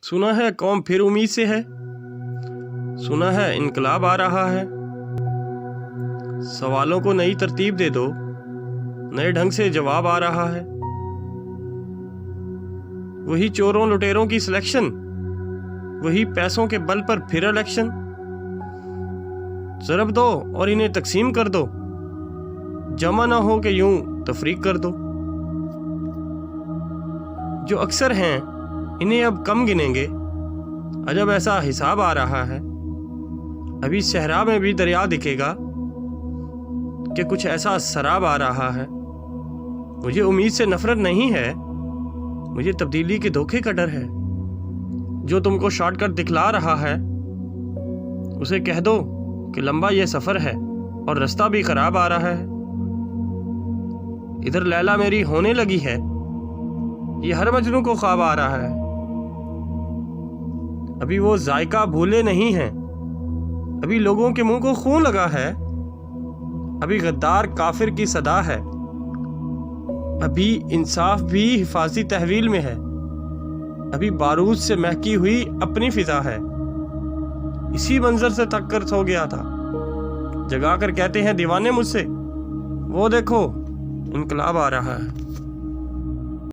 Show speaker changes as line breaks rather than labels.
सुना है कौम फिर उम्मीद से है, सुना है इनकलाब आ रहा है। सवालों को नई तरतीब दे दो, नए ढंग से जवाब आ रहा है। वही चोरों लुटेरों की सिलेक्शन, वही पैसों के बल पर फिर इलेक्शन। ज़रब दो और इन्हें तकसीम कर दो, जमा ना हो कि यूं तफरीक कर दो। जो अक्सर हैं इन्हें अब कम गिनेंगे, अजब ऐसा हिसाब आ रहा है। अभी सहरा में भी दरिया दिखेगा कि कुछ ऐसा शराब आ रहा है। मुझे उम्मीद से नफरत नहीं है, मुझे तब्दीली के धोखे का डर है। जो तुमको शॉर्टकट दिखला रहा है उसे कह दो कि लंबा ये सफ़र है और रास्ता भी खराब आ रहा है। इधर लैला मेरी होने लगी है, ये हर मजनू को ख्वाब आ रहा है। अभी वो जायका भूले नहीं हैं, अभी लोगों के मुंह को खून लगा है। अभी गद्दार काफिर की सदा है, अभी इंसाफ भी हिफाजी तहवील में है। अभी बारूद से महकी हुई अपनी फिजा है। इसी मंजर से थक कर सो गया था, जगा कर कहते हैं दीवाने मुझसे, वो देखो इनकलाब आ रहा है।